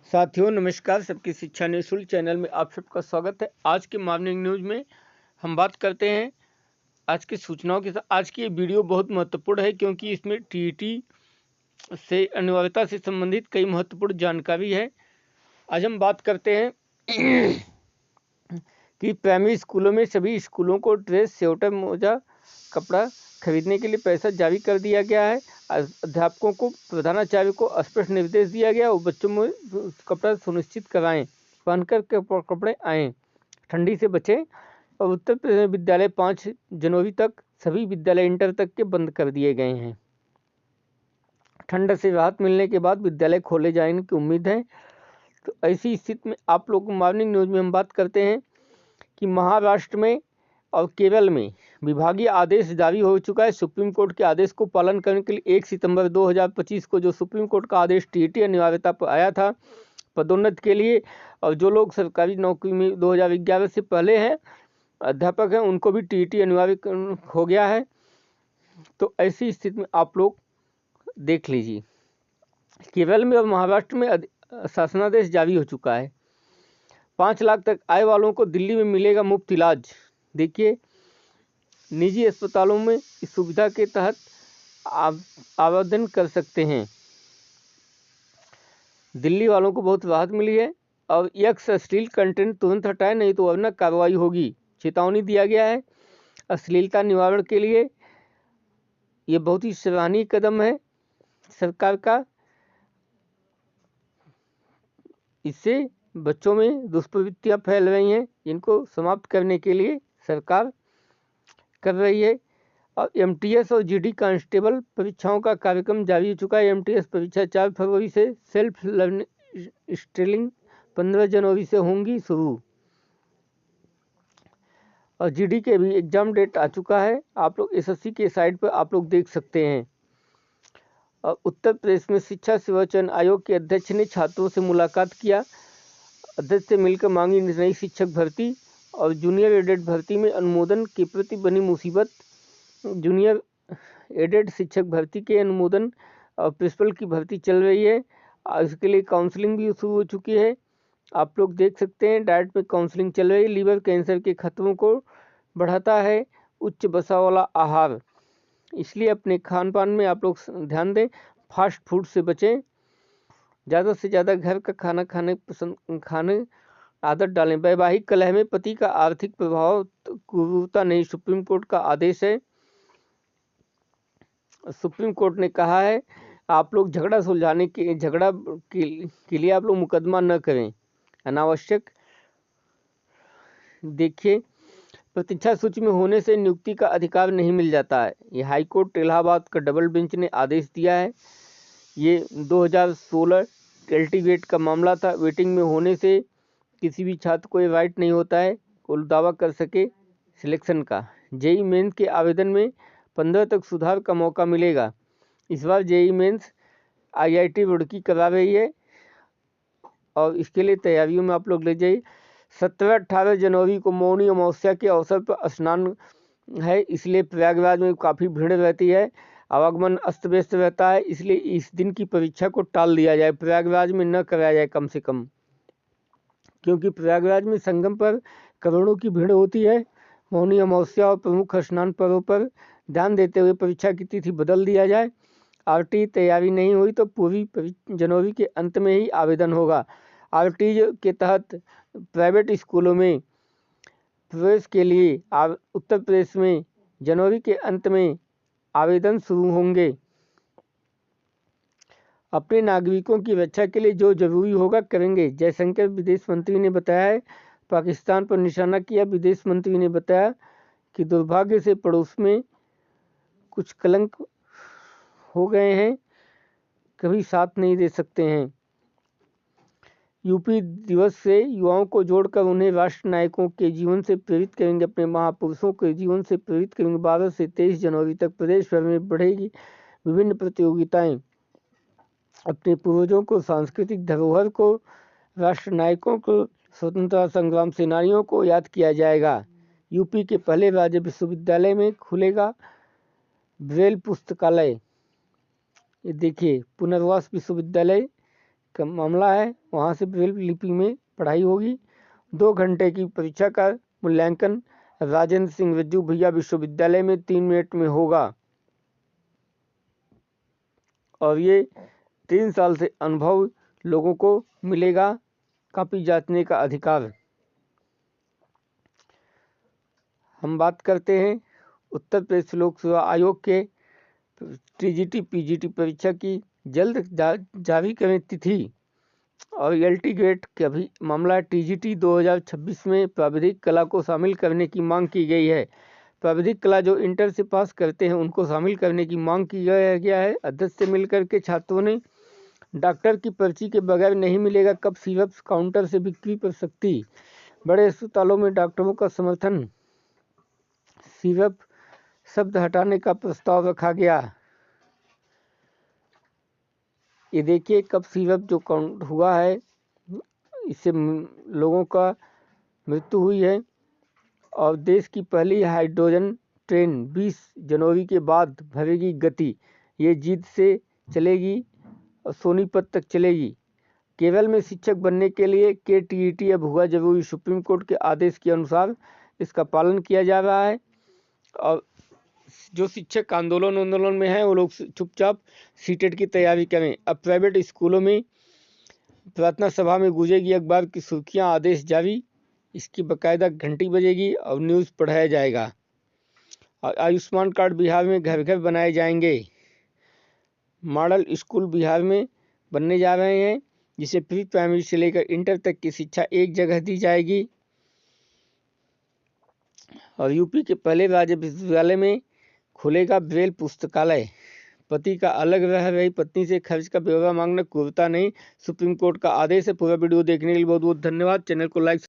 साथियों नमस्कार। सबकी शिक्षा निःशुल्क चैनल में आप सबका स्वागत है। आज के मॉर्निंग न्यूज में हम बात करते हैं आज की सूचनाओं के साथ। आज की ये वीडियो बहुत महत्वपूर्ण है क्योंकि इसमें टीईटी से अनिवार्यता से संबंधित कई महत्वपूर्ण जानकारी है। आज हम बात करते हैं कि प्राइमरी स्कूलों में सभी स्कूलों को ड्रेस, स्वेटर, मोजा, कपड़ा खरीदने के लिए पैसा जारी कर दिया गया है। अध्यापकों को, प्रधानाचार्य को स्पष्ट निर्देश दिया गया और बच्चों में कपड़ा सुनिश्चित कराएं, पहनकर के कपड़े आएँ, ठंडी से बचें। और उत्तर प्रदेश विद्यालय 5 जनवरी तक सभी विद्यालय इंटर तक के बंद कर दिए गए हैं। ठंड से राहत मिलने के बाद विद्यालय खोले जाने की उम्मीद है। तो ऐसी स्थिति में आप लोग मॉर्निंग न्यूज में हम बात करते हैं कि महाराष्ट्र में और केरल में विभागीय आदेश जारी हो चुका है। सुप्रीम कोर्ट के आदेश को पालन करने के लिए 1 सितंबर 2025 को जो सुप्रीम कोर्ट का आदेश टीईटी अनिवार्यता पर आया था पदोन्नति के लिए, और जो लोग सरकारी नौकरी में 2011 से पहले हैं, अध्यापक हैं, उनको भी टीईटी अनिवार्य हो गया है। तो ऐसी स्थिति में आप लोग देख लीजिए, केरल में और महाराष्ट्र में शासनादेश जारी हो चुका है। 5 लाख तक आय वालों को दिल्ली में मिलेगा मुफ्त इलाज। देखिए, निजी अस्पतालों में इस सुविधा के तहत आवेदन कर सकते हैं। दिल्ली वालों को बहुत राहत मिली है। और यक्स अश्लील कंटेंट तुरंत हटाएं, नहीं तो वरना कार्रवाई होगी, चेतावनी दिया गया है। अश्लीलता निवारण के लिए ये बहुत ही सराहनीय कदम है सरकार का। इससे बच्चों में दुष्प्रवृत्तियां फैल रही हैं, इनको समाप्त करने के लिए सरकार कर रही है। और एमटीएस और जीडी कांस्टेबल परीक्षाओं का कार्यक्रम जारी हो चुका है। एमटीएस परीक्षा 4 फरवरी से, सेल्फ लर्निंग स्टिलिंग 15 जनवरी से होंगी शुरू। और जीडी के भी एग्जाम डेट आ चुका है। आप लोग एसएससी के साइट पर आप लोग देख सकते हैं। और उत्तर प्रदेश में शिक्षा सेवा चयन आयोग के अध्यक्ष ने छात्रों से मुलाकात किया। अध्यक्ष से मिलकर मांगी नई शिक्षक भर्ती। और जूनियर एडेड भर्ती में अनुमोदन के प्रति बनी मुसीबत। जूनियर एडेड शिक्षक भर्ती के अनुमोदन और प्रिंसिपल की भर्ती चल रही है। इसके लिए काउंसलिंग भी शुरू हो चुकी है। आप लोग देख सकते हैं, डाइट में काउंसलिंग चल रही है। लीवर कैंसर के खतरों को बढ़ाता है उच्च वसा वाला आहार, इसलिए अपने खान पान में आप लोग ध्यान दें। फास्ट फूड से बचें, ज़्यादा से ज़्यादा घर का खाना खाने आदत डालें। वैवाहिक कलह में पति का आर्थिक प्रभाव क्रूरता नहीं, सुप्रीम कोर्ट का आदेश है। सुप्रीम कोर्ट ने कहा है आप लोग झगड़ा के लिए आप लोग मुकदमा न करें अनावश्यक। देखिए, प्रतीक्षा सूची में होने से नियुक्ति का अधिकार नहीं मिल जाता है। ये हाईकोर्ट इलाहाबाद का डबल बेंच ने आदेश दिया है। ये 2016 कल्टीवेट का मामला था। वेटिंग में होने से किसी भी छात्र को ये राइट नहीं होता है वो दावा कर सके सिलेक्शन का। जेई मेंस के आवेदन में 15 तक सुधार का मौका मिलेगा। इस बार जेई मेंस आईआईटी रुड़की करा रही है और इसके लिए तैयारियों में आप लोग ले जाइए। 17-18 जनवरी को मौनी अमावस्या के अवसर पर स्नान है, इसलिए प्रयागराज में काफ़ी भीड़ रहती है, आवागमन अस्त व्यस्त रहता है। इसलिए इस दिन की परीक्षा को टाल दिया जाए, प्रयागराज में न कराया जाए कम से कम, क्योंकि प्रयागराज में संगम पर करोड़ों की भीड़ होती है। मौनी अमावस्या और प्रमुख स्नान पर्वों पर ध्यान देते हुए परीक्षा की तिथि बदल दिया जाए। आरटी तैयारी नहीं हुई तो पूरी जनवरी के अंत में ही आवेदन होगा। आरटी के तहत प्राइवेट स्कूलों में प्रवेश के लिए उत्तर प्रदेश में जनवरी के अंत में आवेदन शुरू होंगे। अपने नागरिकों की रक्षा के लिए जो जरूरी होगा करेंगे, जयशंकर विदेश मंत्री ने बताया है। पाकिस्तान पर निशाना किया। विदेश मंत्री ने बताया कि दुर्भाग्य से पड़ोस में कुछ कलंक हो गए हैं, कभी साथ नहीं दे सकते हैं। यूपी दिवस से युवाओं को जोड़कर उन्हें राष्ट्र नायकों के जीवन से प्रेरित करेंगे, अपने महापुरुषों के जीवन से प्रेरित करेंगे। 12 से 23 जनवरी तक प्रदेश भर में बढ़ेगी विभिन्न प्रतियोगिताएं। अपने पूर्वजों को, सांस्कृतिक धरोहर को, राष्ट्र नायकों को, स्वतंत्रता संग्राम सेनानियों को याद किया जाएगा। यूपी के पहले राज्य विश्वविद्यालय में खुलेगा ब्रेल पुस्तकालय। ये देखिए, पुनर्वास विश्वविद्यालय का मामला है, वहाँ से ब्रेल लिपि में पढ़ाई होगी। 2 घंटे की परीक्षा का मूल्यांकन राजेंद्र सिंह रज्जू भैया विश्वविद्यालय में 3 मिनट में होगा और ये 3 साल से अनुभव लोगों को मिलेगा कॉपी जांचने का अधिकार। हम बात करते हैं उत्तर प्रदेश लोक सेवा आयोग के टीजीटी पीजीटी परीक्षा की जल्द जारी करें तिथि। और एलटी ग्रेड का भी मामला टीजीटी 2026 में प्राविधिक कला को शामिल करने की मांग की गई है। प्राविधिक कला जो इंटर से पास करते हैं उनको शामिल करने की मांग की गया है। अध्यक्ष से मिलकर के छात्रों ने डॉक्टर की पर्ची के बगैर नहीं मिलेगा कब सिरप काउंटर से बिक्री पर सख्ती। बड़े अस्पतालों में डॉक्टरों का समर्थन, सिरप शब्द हटाने का प्रस्ताव रखा गया। ये देखिए कब सिरप जो काउंट हुआ है इससे लोगों का मृत्यु हुई है। और देश की पहली हाइड्रोजन ट्रेन 20 जनवरी के बाद भरेगी गति। ये जीत से चलेगी और सोनीपत तक चलेगी। केरल में शिक्षक बनने के लिए KTET अब हुआ जरूरी। सुप्रीम कोर्ट के आदेश के अनुसार इसका पालन किया जा रहा है। और जो शिक्षक आंदोलन में हैं वो लोग चुपचाप सीटेट की तैयारी करें। अब प्राइवेट स्कूलों में प्रार्थना सभा में गूंजेगी अखबार की सुर्खियां, आदेश जारी। इसकी बकायदा घंटी बजेगी और न्यूज़ पढ़ाया जाएगा। और आयुष्मान कार्ड बिहार में घर घर बनाए जाएंगे। मॉडल स्कूल बिहार में बनने जा रहे हैं जिसे प्री प्राइमरी से लेकर इंटर तक की शिक्षा एक जगह दी जाएगी। और यूपी के पहले राज्य विश्वविद्यालय में खुलेगा ब्रेल पुस्तकालय। पति का अलग रह रही पत्नी से खर्च का ब्यौरा मांगना क्रूरता नहीं, सुप्रीम कोर्ट का आदेश है। पूरा वीडियो देखने के लिए बहुत बहुत धन्यवाद। चैनल को लाइक